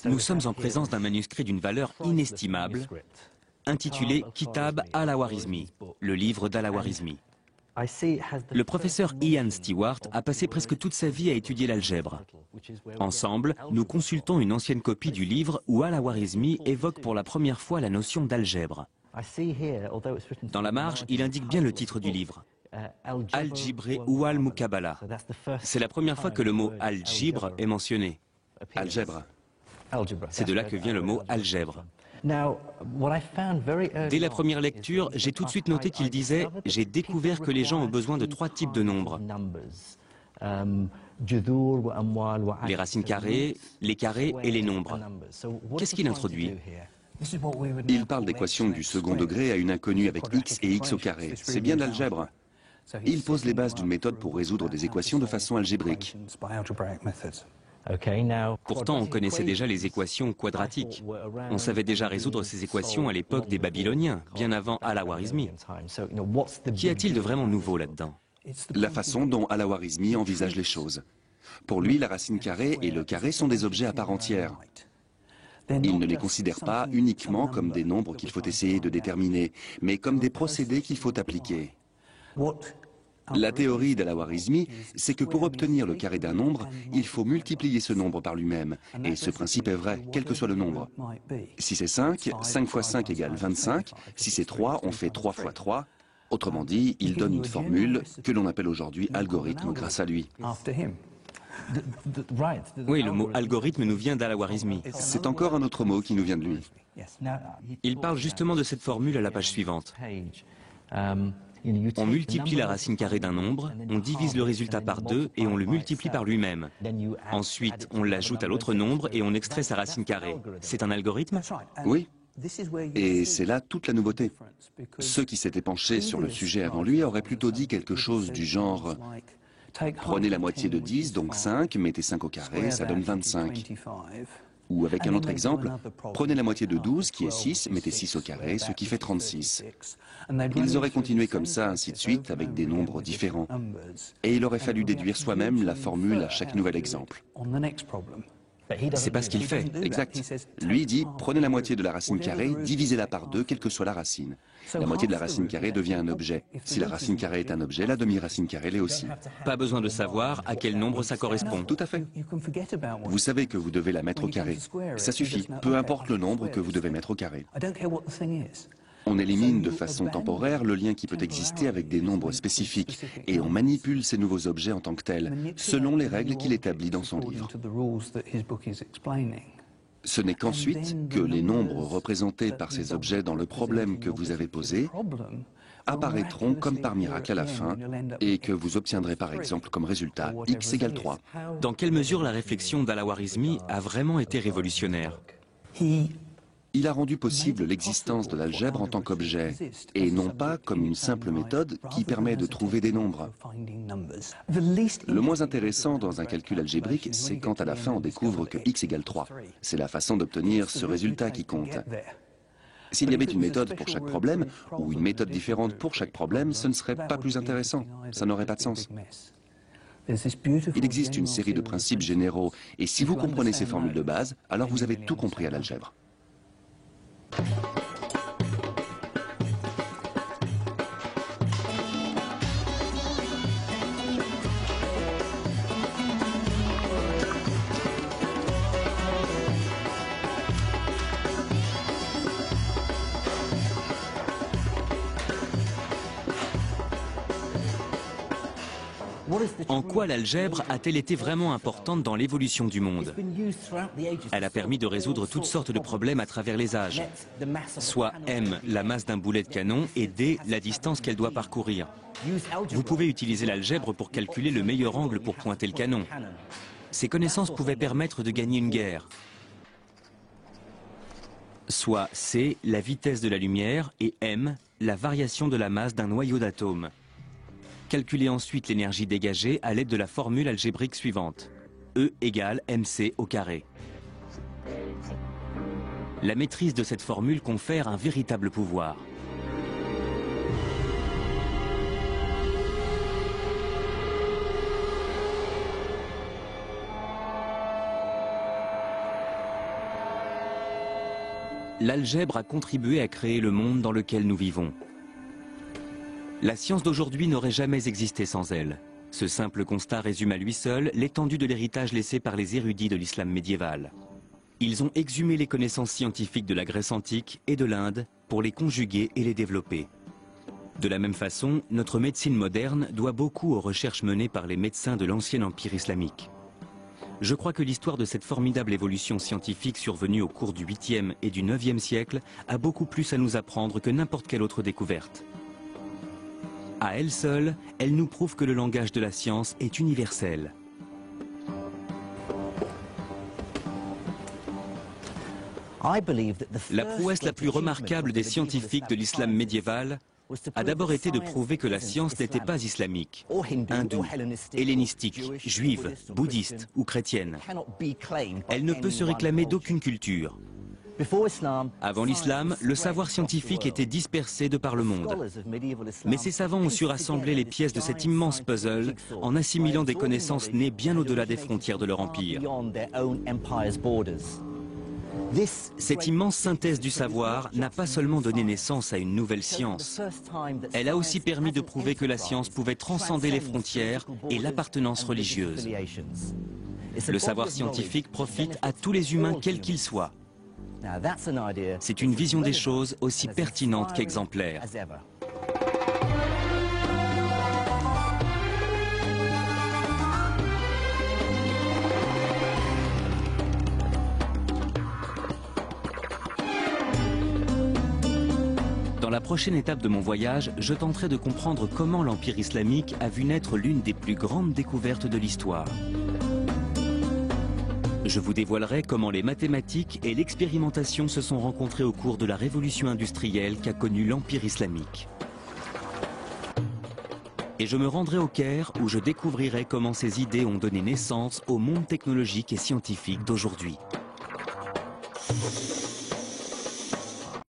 Nous sommes en présence d'un manuscrit d'une valeur inestimable intitulé Kitab Al-Khwarizmi, le livre d'Al-Khwarizmi. Le professeur Ian Stewart a passé presque toute sa vie à étudier l'algèbre. Ensemble, nous consultons une ancienne copie du livre où Al-Khwarizmi évoque pour la première fois la notion d'algèbre. Dans la marge, il indique bien le titre du livre, Al-Jibre ou Al-Mukabala. C'est la première fois que le mot algèbre est mentionné. Algèbre. C'est de là que vient le mot algèbre. Dès la première lecture, j'ai tout de suite noté qu'il disait « J'ai découvert que les gens ont besoin de 3 types de nombres. Les racines carrées, les carrés et les nombres. » Qu'est-ce qu'il introduit? Il parle d'équations du second degré à une inconnue avec x et x au carré. C'est bien de l'algèbre. Il pose les bases d'une méthode pour résoudre des équations de façon algébrique. Pourtant, on connaissait déjà les équations quadratiques. On savait déjà résoudre ces équations à l'époque des Babyloniens, bien avant Al-Khwarizmi. Qu'y a-t-il de vraiment nouveau là-dedans? La façon dont Al-Khwarizmi envisage les choses. Pour lui, la racine carrée et le carré sont des objets à part entière. Il ne les considère pas uniquement comme des nombres qu'il faut essayer de déterminer, mais comme des procédés qu'il faut appliquer. La théorie d'Al-Khwarizmi, c'est que pour obtenir le carré d'un nombre, il faut multiplier ce nombre par lui-même. Et ce principe est vrai, quel que soit le nombre. Si c'est 5, 5 fois 5 égale 25. Si c'est 3, on fait 3 fois 3. Autrement dit, il donne une formule que l'on appelle aujourd'hui algorithme grâce à lui. Oui, le mot algorithme nous vient d'Al-Khwarizmi. C'est encore un autre mot qui nous vient de lui. Il parle justement de cette formule à la page suivante. On multiplie la racine carrée d'un nombre, on divise le résultat par 2 et on le multiplie par lui-même. Ensuite, on l'ajoute à l'autre nombre et on extrait sa racine carrée. C'est un algorithme? Oui. Et c'est là toute la nouveauté. Ceux qui s'étaient penchés sur le sujet avant lui auraient plutôt dit quelque chose du genre « Prenez la moitié de 10, donc 5, mettez 5 au carré, ça donne 25. » Ou avec un autre exemple, prenez la moitié de 12, qui est 6, mettez 6 au carré, ce qui fait 36. Ils auraient continué comme ça, ainsi de suite, avec des nombres différents. Et il aurait fallu déduire soi-même la formule à chaque nouvel exemple. C'est pas ce qu'il fait. Exact. Lui dit, prenez la moitié de la racine carrée, divisez-la par 2, quelle que soit la racine. La moitié de la racine carrée devient un objet. Si la racine carrée est un objet, la demi-racine carrée l'est aussi. Pas besoin de savoir à quel nombre ça correspond. Tout à fait. Vous savez que vous devez la mettre au carré. Ça suffit, peu importe le nombre que vous devez mettre au carré. On élimine de façon temporaire le lien qui peut exister avec des nombres spécifiques et on manipule ces nouveaux objets en tant que tels, selon les règles qu'il établit dans son livre. Ce n'est qu'ensuite que les nombres représentés par ces objets dans le problème que vous avez posé apparaîtront comme par miracle à la fin et que vous obtiendrez par exemple comme résultat x égale 3. Dans quelle mesure la réflexion d'Al-Khwarizmi a vraiment été révolutionnaire? Il a rendu possible l'existence de l'algèbre en tant qu'objet, et non pas comme une simple méthode qui permet de trouver des nombres. Le moins intéressant dans un calcul algébrique, c'est quand à la fin on découvre que x égale 3. C'est la façon d'obtenir ce résultat qui compte. S'il y avait une méthode pour chaque problème, ou une méthode différente pour chaque problème, ce ne serait pas plus intéressant. Ça n'aurait pas de sens. Il existe une série de principes généraux, et si vous comprenez ces formules de base, alors vous avez tout compris à l'algèbre. En quoi l'algèbre a-t-elle été vraiment importante dans l'évolution du monde? Elle a permis de résoudre toutes sortes de problèmes à travers les âges. Soit M, la masse d'un boulet de canon, et D, la distance qu'elle doit parcourir. Vous pouvez utiliser l'algèbre pour calculer le meilleur angle pour pointer le canon. Ces connaissances pouvaient permettre de gagner une guerre. Soit C, la vitesse de la lumière, et M, la variation de la masse d'un noyau d'atomes. Calculez ensuite l'énergie dégagée à l'aide de la formule algébrique suivante. E égale mc au carré. La maîtrise de cette formule confère un véritable pouvoir. L'algèbre a contribué à créer le monde dans lequel nous vivons. La science d'aujourd'hui n'aurait jamais existé sans elle. Ce simple constat résume à lui seul l'étendue de l'héritage laissé par les érudits de l'islam médiéval. Ils ont exhumé les connaissances scientifiques de la Grèce antique et de l'Inde pour les conjuguer et les développer. De la même façon, notre médecine moderne doit beaucoup aux recherches menées par les médecins de l'ancien empire islamique. Je crois que l'histoire de cette formidable évolution scientifique survenue au cours du 8e et du 9e siècle a beaucoup plus à nous apprendre que n'importe quelle autre découverte. À elle seule, elle nous prouve que le langage de la science est universel. La prouesse la plus remarquable des scientifiques de l'islam médiéval a d'abord été de prouver que la science n'était pas islamique, hindoue, hellénistique, juive, bouddhiste ou chrétienne. Elle ne peut se réclamer d'aucune culture. Avant l'islam, le savoir scientifique était dispersé de par le monde. Mais ces savants ont su rassembler les pièces de cet immense puzzle en assimilant des connaissances nées bien au-delà des frontières de leur empire. Cette immense synthèse du savoir n'a pas seulement donné naissance à une nouvelle science, elle a aussi permis de prouver que la science pouvait transcender les frontières et l'appartenance religieuse. Le savoir scientifique profite à tous les humains quels qu'ils soient. C'est une vision des choses aussi pertinente qu'exemplaire. Dans la prochaine étape de mon voyage, je tenterai de comprendre comment l'Empire islamique a vu naître l'une des plus grandes découvertes de l'histoire. Je vous dévoilerai comment les mathématiques et l'expérimentation se sont rencontrées au cours de la révolution industrielle qu'a connue l'Empire islamique. Et je me rendrai au Caire où je découvrirai comment ces idées ont donné naissance au monde technologique et scientifique d'aujourd'hui.